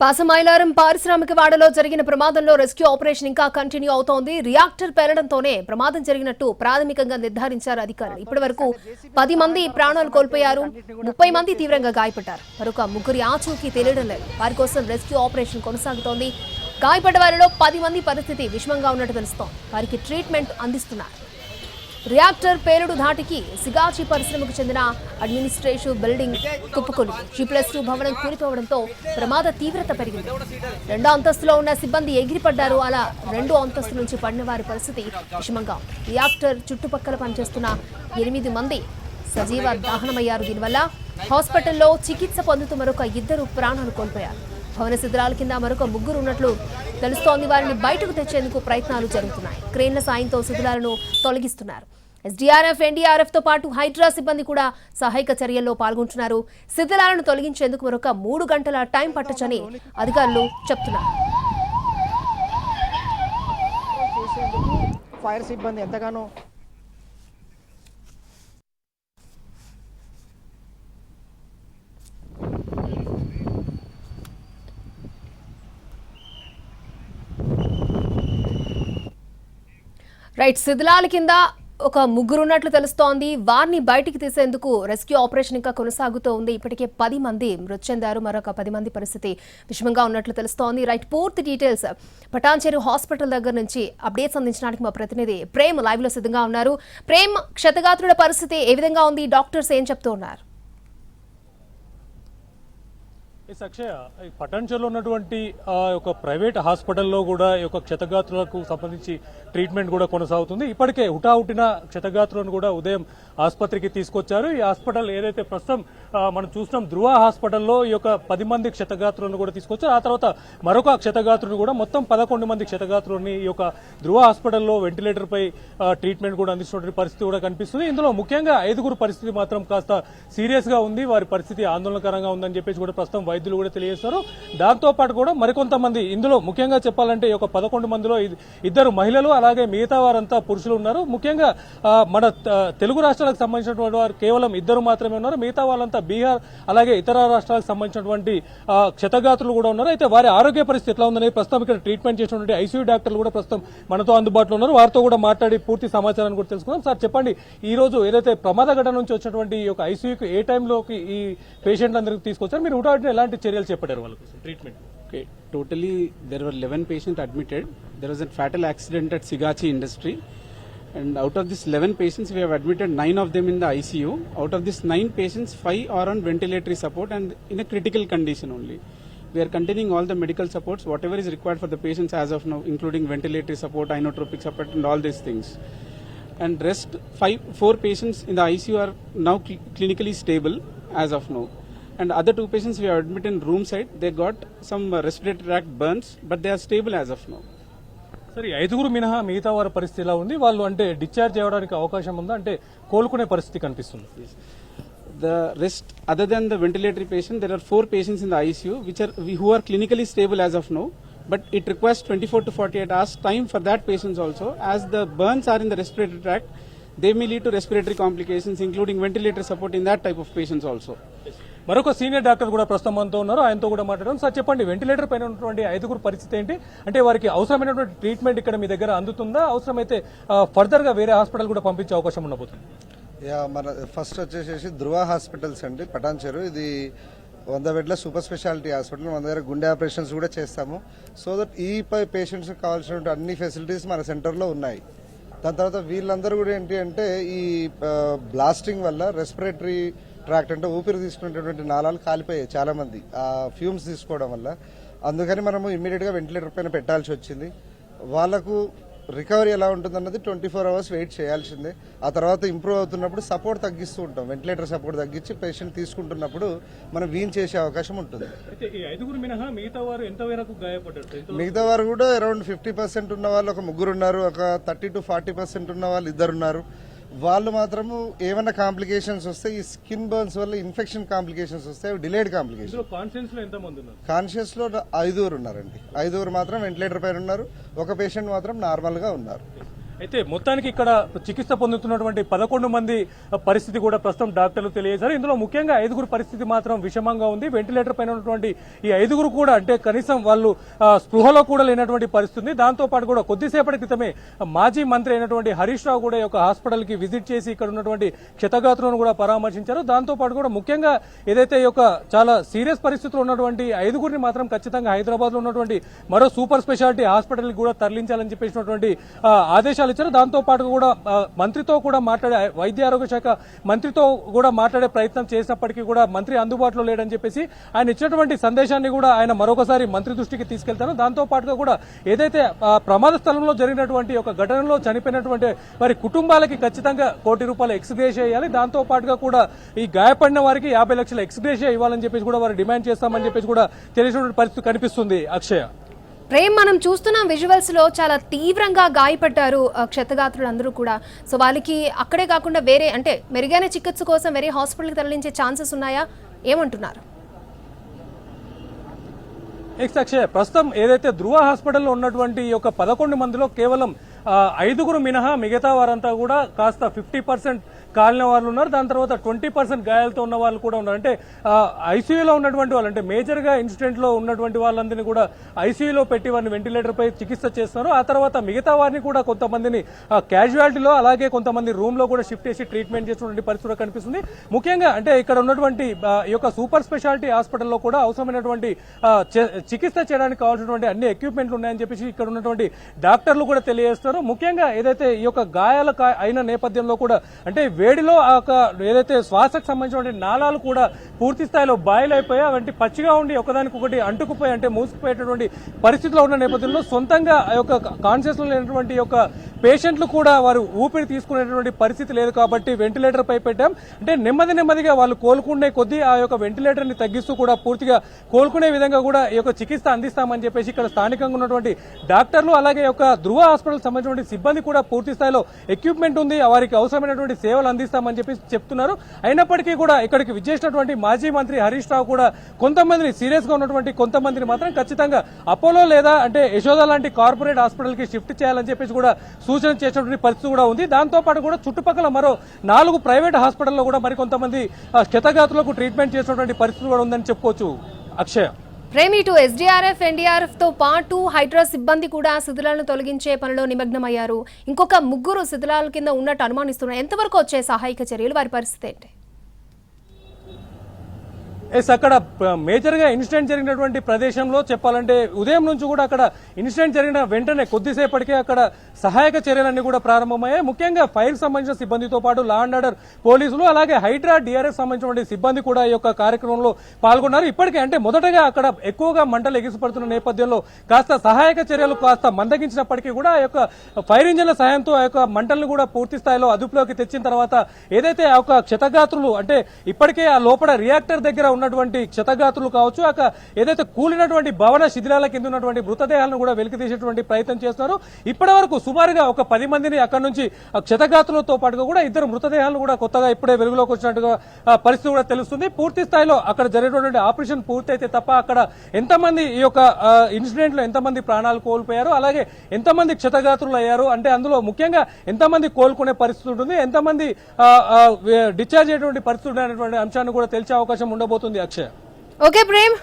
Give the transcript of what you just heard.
పాసమైలారం పారిశ్రామిక వాడలో జరిగిన ప్రమాదంలో రెస్క్యూ ఆపరేషన్ ఇంకా కంటిన్యూ అవుతోంది. రియాక్టర్ పేలడంతోనే ప్రమాదం జరిగినట్టు ప్రాథమికంగా నిర్ధారించారు అధికారులు. ఇప్పటివరకు 10 మంది ప్రాణాలు కోల్పోయారు, 30 మంది తీవ్రంగా గాయపడ్డారు. మరొక ముగ్గురి ఆచూకీ తెలియడం లేదు. వారి కోసం రెస్క్యూ ఆపరేషన్ కొనసాగుతోంది. గాయపడ్డ వారిలో 10 మంది పరిస్థితి విషమంగా ఉన్నట్టు తెలుస్తోంది. వారికి ట్రీట్మెంట్ అందిస్తున్నారు. రియాక్టర్ పేలుడు ధాటికి సిగాచి పరిశ్రమకు చెందిన అడ్మినిస్ట్రేటివ్ బిల్డింగ్ కుప్పకూలింది. G+2 భవనం కూలిపోవడంతో ప్రమాద తీవ్రత పెరిగింది. 2వ అంతస్తులో ఉన్న సిబ్బంది ఎగిరిపడ్డారు. అలా 2వ అంతస్తు నుంచి పడిన వారి పరిస్థితి విషమంగా ఉంది. రియాక్టర్ చుట్టుపక్కల పనిచేస్తున్న 8 మంది సజీవ దహనమయ్యారు. దీనివల్ల హాస్పిటల్లో చికిత్స పొందుతూ మరొక 2 ప్రాణాలు కోల్పోయారు. భవన శిథిలాల కింద మరొక 3 ఉన్నట్లు తెలుస్తోంది. వారిని బయటకు తెచ్చేందుకు ప్రయత్నాలు జరుగుతున్నాయి. క్రేన్ల సాయంతో శిథిలాలను తొలగిస్తున్నారు. SDRF, NDRF తో పాటు హైడ్రా సిబ్బంది కూడా సహాయక చర్యల్లో పాల్గొంటున్నారు. శిథిలాలను తొలగించేందుకు మరొక 3 గంటల టైం పట్టొచ్చని అధికారులు చెప్తున్నారు. ఫైర్ సిబ్బంది ఎంతగానో రైట్, శిథిలాల కింద ఒక 3 ఉన్నట్లు తెలుస్తోంది. వారిని బయటికి తీసేందుకు రెస్క్యూ ఆపరేషన్ ఇంకా కొనసాగుతూ ఉంది. ఇప్పటికే 10 మంది మృతి చెందారు. మరొక 10 మంది పరిస్థితి విషమంగా ఉన్నట్లు తెలుస్తోంది. రైట్, పూర్తి డీటెయిల్స్ పటాన్చెరు హాస్పిటల్ దగ్గర నుంచి అప్డేట్స్ అందించడానికి మా ప్రతినిధి ప్రేమ్ లైవ్ లో సిద్ధంగా ఉన్నారు. ప్రేమ్, క్షతగాత్రుల పరిస్థితి ఏ విధంగా ఉంది? డాక్టర్స్ ఏం చెప్తూ ఉన్నారు? అక్షయ, పటాన్చెరులో ఉన్నటువంటి ఒక ప్రైవేట్ హాస్పిటల్లో కూడా ఈ యొక్క క్షతగాత్రులకు సంబంధించి ట్రీట్మెంట్ కూడా కొనసాగుతుంది. ఇప్పటికే హుటాహుటిన క్షతగాత్రులను కూడా ఉదయం ఆసుపత్రికి తీసుకొచ్చారు. ఈ హాస్పిటల్ ఏదైతే ప్రస్తుతం మనం చూస్తున్నాం, ధృవ హాస్పిటల్లో ఈ యొక్క 10 మంది క్షతగాత్రులను కూడా తీసుకొచ్చారు. ఆ తర్వాత మరొక క్షతగాత్రుని కూడా మొత్తం 11 మంది క్షతగాత్రులని ఈ యొక్క ధృవ హాస్పిటల్లో వెంటిలేటర్ పై ట్రీట్మెంట్ కూడా అందిస్తున్న పరిస్థితి కూడా కనిపిస్తుంది. ఇందులో ముఖ్యంగా 5 పరిస్థితి మాత్రం కాస్త సీరియస్ గా ఉంది. వారి పరిస్థితి ఆందోళనకరంగా ఉందని చెప్పేసి కూడా ప్రస్తుతం వైద్యులు కూడా తెలియజేస్తారు. దాంతో పాటు కూడా మరికొంతమంది, ఇందులో ముఖ్యంగా చెప్పాలంటే ఈ యొక్క 11 మందిలో 2 మహిళలు, అలాగే మిగతా వారంతా పురుషులు ఉన్నారు. ముఖ్యంగా మన తెలుగు రాష్ట్రాలకు సంబంధించినటువంటి వారు కేవలం 2 మాత్రమే ఉన్నారు. మిగతా వాళ్ళంతా బీహార్ అలాగే ఇతర రాష్ట్రాలకు సంబంధించినటువంటి క్షతగాత్రులు కూడా ఉన్నారు. అయితే వారి ఆరోగ్య పరిస్థితి ఎట్లా ఉందనేది ప్రస్తుతం ఇక్కడ ట్రీట్మెంట్ చేసినటువంటి ఐసీయూ డాక్టర్లు కూడా ప్రస్తుతం మనతో అందుబాటులో ఉన్నారు. వారితో కూడా మాట్లాడి పూర్తి సమాచారాన్ని కూడా తెలుసుకుందాం. సార్, చెప్పండి, ఈ రోజు ఏదైతే ప్రమాద ఘటన నుంచి వచ్చినటువంటి ఈ యొక్క ఐసీయూకి ఏ టైంలోకి ఈ పేషెంట్ అందరికి తీసుకొచ్చారు, మీరు హుటాహుటిన ఎలాంటి చర్యలు చేపట్టారు వాళ్ళ కోసం treatment? Okay, totally there were 11 patients admitted. There was a fatal accident at Sigachi Industry, and out of this 11 patients we have admitted 9 of them in the ICU. Out of these 9 patients, 5 are on ventilatory support and in a critical condition only. We are continuing all the medical supports whatever is required for the patients as of now, including ventilatory support, inotropic support and all these things. And rest 4 patients in the ICU are now clinically stable as of now. And other 2 patients we have admitted in room side, they got some respiratory tract burns, but they are stable as of now. సరే, 5 మినహా మిగతా వారి పరిస్థితి ఎలా ఉంది? వాళ్ళు అంటే discharge అవ్వడానికి అవకాశం ఉందా? అంటే కోలుకునే పరిస్థితి కనిపిస్తుంది? The rest, other than the ventilatory patient, there are 4 patients in the ICU who are clinically stable as of now, but it requires 24 to 48 hours time for that patients also, as the burns are in the respiratory tract. They may lead to respiratory complications, including ventilator support in that type of patients also. మరొక senior doctor కూడా ప్రస్తుతం మనతో ఉన్నారు. ఆయనతో కూడా మాట్లాడడం. Sir, చెప్పండి, ventilator పైన ఉన్నటువంటి 5 పరిస్థితి ఏంటి? అంటే వారికి అవసరమైనటువంటి ట్రీట్మెంట్ ఇక్కడ మీ దగ్గర అందుతుందా? అవసరమైతే ఫర్దర్ గా వేరే హాస్పిటల్ కూడా పంపించే అవకాశం ఉండబోతుంది? మన ఫస్ట్ వచ్చేసి ధృవ హాస్పిటల్స్ అండి, పటాన్చెరు. ఇది 100 బెడ్ల సూపర్ స్పెషాలిటీ హాస్పిటల్. మన దగ్గర గుండె ఆపరేషన్స్ కూడా చేస్తాము. సో దట్ ఈ పేషెంట్స్ కావాల్సినటువంటి అన్ని ఫెసిలిటీస్ మన సెంటర్లో ఉన్నాయి. దాని తర్వాత వీళ్ళందరూ కూడా ఏంటి అంటే ఈ బ్లాస్టింగ్ వల్ల రెస్పిరేటరీ ట్రాక్ట్ అంటే ఊపిరి తీసుకునేటటువంటి నాళాలు కాలిపోయాయి చాలా మంది ఆ ఫ్యూమ్స్ తీసుకోవడం వల్ల. అందుకని మనము ఇమ్మీడియట్గా వెంటిలేటర్ పైన పెట్టాల్సి వచ్చింది. వాళ్ళకు రికవరీ ఎలా ఉంటుందన్నది 24 అవర్స్ వెయిట్ చేయాల్సిందే. ఆ తర్వాత ఇంప్రూవ్ అవుతున్నప్పుడు సపోర్ట్ తగ్గిస్తూ ఉంటాం. వెంటిలేటర్ సపోర్ట్ తగ్గించి పేషెంట్ తీసుకుంటున్నప్పుడు మనం వీన్ చేసే అవకాశం ఉంటుంది. మిగతా వారు కూడా అరౌండ్ 50% ఉన్న వాళ్ళు ఒక 3 ఉన్నారు. ఒక 30 to 40% ఉన్న వాళ్ళు 2 ఉన్నారు. వాళ్ళు మాత్రము ఏమైనా కాంప్లికేషన్స్ వస్తే ఈ స్కిన్ బర్న్స్ వల్ల ఇన్ఫెక్షన్ కాంప్లికేషన్స్ వస్తే డిలేడ్ కాంప్లికేషన్. కాన్షియస్ లో 5 ఉన్నారండి. 5 మాత్రం వెంటిలేటర్ పైన ఉన్నారు. ఒక పేషెంట్ మాత్రం నార్మల్ గా ఉన్నారు. అయితే మొత్తానికి ఇక్కడ చికిత్స పొందుతున్నటువంటి 11 మంది పరిస్థితి కూడా ప్రస్తుతం డాక్టర్లు తెలియజేశారు. ఇందులో ముఖ్యంగా 5 పరిస్థితి మాత్రం విషమంగా ఉంది. వెంటిలేటర్ పైన ఉన్నటువంటి ఈ 5 కూడా అంటే కనీసం వాళ్ళు స్పృహలో కూడా లేనటువంటి పరిస్థితి ఉంది. దాంతో పాటు కూడా కొద్దిసేపటి క్రితమే మాజీ మంత్రి అయినటువంటి హరీష్ రావు కూడా ఈ యొక్క హాస్పిటల్ కి విజిట్ చేసి ఇక్కడ ఉన్నటువంటి క్షతగాత్రులను కూడా పరామర్శించారు. దాంతో పాటు కూడా ముఖ్యంగా ఏదైతే ఈ యొక్క చాలా సీరియస్ పరిస్థితుల్లో ఉన్నటువంటి 5 మాత్రం ఖచ్చితంగా హైదరాబాద్ లో ఉన్నటువంటి మరో సూపర్ స్పెషాలిటీ హాస్పిటల్ కి కూడా తరలించాలని చెప్పేసినటువంటి ఆదేశాలు ఇచ్చారు. దాంతో పాటు కూడా మంత్రితో కూడా మాట్లాడే వైద్య ఆరోగ్య శాఖ మంత్రితో కూడా మాట్లాడే ప్రయత్నం చేసినప్పటికీ కూడా మంత్రి అందుబాటులో లేడని చెప్పేసి ఆయన ఇచ్చినటువంటి సందేశాన్ని కూడా ఆయన మరొకసారి మంత్రి దృష్టికి తీసుకెళ్తారు. దాంతో పాటుగా కూడా ఏదైతే ప్రమాద స్థలంలో జరిగినటువంటి ఒక ఘటనలో చనిపోయినటువంటి వారి కుటుంబాలకి ఖచ్చితంగా ₹1 కోటి ఎక్స్గ్రేషియా ఇవ్వాలి. దాంతో పాటుగా కూడా ఈ గాయపడిన వారికి 50 లక్షల ఎక్స్గ్రేషియా ఇవ్వాలని చెప్పేసి కూడా వారు డిమాండ్ చేస్తామని చెప్పేసి కూడా తెలిసినటువంటి పరిస్థితి కనిపిస్తుంది. అక్షయ, ప్రేమ్, మనం చూస్తున్నాం విజువల్స్ లో చాలా తీవ్రంగా గాయపడ్డారు క్షతగాత్రులు అందరూ కూడా. సో వాళ్ళకి అక్కడే కాకుండా వేరే అంటే మెరుగైన చికిత్స కోసం వేరే హాస్పిటల్కి తరలించే ఛాన్సెస్ ఉన్నాయా, ఏమంటున్నారు? అక్షయ్, ప్రస్తుతం ఏదైతే ధృవ హాస్పిటల్లో ఉన్నటువంటి ఈ యొక్క 11 మందిలో కేవలం 5 మినహా మిగతా వారంతా కూడా కాస్త 50% కాలిన వాళ్ళు ఉన్నారు. దాని తర్వాత 20% గాయాలతో ఉన్న వాళ్ళు కూడా ఉన్నారు. అంటే ఐసీయూలో ఉన్నటువంటి వాళ్ళు అంటే మేజర్ గా ఇన్సిడెంట్ లో ఉన్నటువంటి వాళ్ళందరినీ కూడా ఐసీయూలో పెట్టి వారిని వెంటిలేటర్ పై చికిత్స చేస్తున్నారు. ఆ తర్వాత మిగతా వారిని కూడా కొంతమందిని క్యాజువాలిటీలో అలాగే కొంతమంది రూమ్ లో కూడా షిఫ్ట్ చేసి ట్రీట్మెంట్ చేస్తున్న పరిస్థితి కనిపిస్తుంది. ముఖ్యంగా అంటే ఇక్కడ ఉన్నటువంటి ఈ యొక్క సూపర్ స్పెషాలిటీ హాస్పిటల్లో కూడా అవసరమైనటువంటి చికిత్స చేయడానికి కావాల్సినటువంటి అన్ని ఎక్విప్మెంట్లు ఉన్నాయని చెప్పేసి ఇక్కడ ఉన్నటువంటి డాక్టర్లు కూడా తెలియజేస్తారు. ముఖ్యంగా ఏదైతే ఈ యొక్క గాయాల అయిన నేపథ్యంలో కూడా అంటే వేడిలో ఏదైతే శ్వాసకు సంబంధించిన నాళాలు కూడా పూర్తి స్థాయిలో బాయిల్ అయిపోయి అవంటి పచ్చిగా ఉండి ఒకదానికొకటి అంటుకుపోయి అంటే మూసుకుపోయేటటువంటి పరిస్థితిలో ఉన్న నేపథ్యంలో సొంతంగా ఆ యొక్క కాన్షియస్ లో లేనటువంటి యొక్క పేషెంట్లు కూడా వారు ఊపిరి తీసుకునేటువంటి పరిస్థితి లేదు కాబట్టి వెంటిలేటర్ పై పెట్టాం. అంటే నెమ్మదిగా వాళ్ళు కోలుకునే కొద్దీ ఆ యొక్క వెంటిలేటర్ ని తగ్గిస్తూ కూడా పూర్తిగా కోలుకునే విధంగా కూడా ఈ యొక్క చికిత్స అందిస్తామని చెప్పేసి ఇక్కడ స్థానికంగా ఉన్నటువంటి డాక్టర్లు అలాగే యొక్క ధృవ హాస్పిటల్ సంబంధించిన సిబ్బంది కూడా పూర్తి స్థాయిలో ఎక్విప్మెంట్ ఉంది, వారికి అవసరమైనటువంటి సేవలు అందిస్తామని చెప్పి చెప్తున్నారు. అయినప్పటికీ కూడా ఇక్కడికి విచ్చేసినటువంటి మాజీ మంత్రి హరీష్ రావు కూడా కొంతమందిని సీరియస్ గా ఉన్నటువంటి కొంతమందిని మాత్రం ఖచ్చితంగా అపోలో లేదా అంటే యశోద లాంటి కార్పొరేట్ హాస్పిటల్ కి షిఫ్ట్ చేయాలని చెప్పేసి కూడా సూచన చేసినటువంటి పరిస్థితి కూడా ఉంది. దాంతో పాటు కూడా చుట్టుపక్కల మరో 4 ప్రైవేట్ హాస్పిటల్లో కూడా మరికొంతమంది క్షతగాత్రులకు ట్రీట్మెంట్ చేసినటువంటి పరిస్థితి కూడా ఉందని చెప్పుకోవచ్చు. అక్షయ, ప్రేమి, ఇటు ఎస్డీఆర్ఎఫ్ ఎన్డీఆర్ఎఫ్ తో పాటు హైడ్రా సిబ్బంది కూడా శిథిలాలను తొలగించే పనిలో నిమగ్నమయ్యారు. ఇంకొక 3 శిథిలాల కింద ఉన్నట్టు అనుమానిస్తున్నారు. ఎంతవరకు వచ్చే సహాయక చర్యలు, వారి పరిస్థితి ఏంటి? అక్కడ మేజర్ గా ఇన్సిడెంట్ జరిగినటువంటి ప్రదేశంలో చెప్పాలంటే ఉదయం నుంచి కూడా అక్కడ ఇన్సిడెంట్ జరిగిన వెంటనే కొద్దిసేపటికే అక్కడ సహాయక చర్యలన్నీ కూడా ప్రారంభమయ్యాయి. ముఖ్యంగా ఫైర్ సంబంధించిన సిబ్బందితో పాటు లా అండ్ ఆర్డర్ పోలీసులు అలాగే హైడ్రా డిఆర్ఎఫ్ సంబంధించిన సిబ్బంది కూడా ఈ యొక్క కార్యక్రమంలో పాల్గొన్నారు. ఇప్పటికే అంటే మొదటగా అక్కడ ఎక్కువగా మంటలు ఎగిసిపడుతున్న నేపథ్యంలో కాస్త సహాయక చర్యలు కాస్త మందగించినప్పటికీ కూడా ఆ యొక్క ఫైర్ ఇంజిన్ల సాయంతో ఆ యొక్క మంటలను కూడా పూర్తి స్థాయిలో అదుపులోకి తెచ్చిన తర్వాత ఏదైతే ఆ యొక్క క్షతగాత్రులు అంటే ఇప్పటికే ఆ లోపల రియాక్టర్ దగ్గర ఉన్నటువంటి క్షతగాత్రులు కావచ్చు, ఏదైతే కూలినటువంటి భవన శిథిలాల కింద ఉన్నటువంటి మృతదేహాలను కూడా వెలికితీసేటువంటి ప్రయత్నం చేస్తున్నారు. ఇప్పటి వరకు సుమారుగా ఒక 10 మందిని అక్కడ నుంచి క్షతగాత్రులతో పాటుగా కూడా 2 మృతదేహాలను కూడా కొత్తగా ఇప్పుడే వెలుగులోకి వచ్చినట్టుగా పరిస్థితి కూడా తెలుస్తుంది. పూర్తి స్థాయిలో అక్కడ జరిగినటువంటి ఆపరేషన్ పూర్తయితే తప్ప అక్కడ ఎంతమంది ఈ యొక్క ఇన్సిడెంట్ లో ఎంతమంది ప్రాణాలు కోల్పోయారు అలాగే ఎంతమంది క్షతగాత్రులు అయ్యారు అంటే అందులో ముఖ్యంగా ఎంతమంది కోలుకునే పరిస్థితి ఉంటుంది, ఎంతమంది డిశ్చార్జ్ అయ్యేటువంటి పరిస్థితి ఉండేటువంటి అంశాన్ని కూడా తెలిసే అవకాశం ఉండబోతుంది. అక్షయ్, ఓకే ప్రేమ్.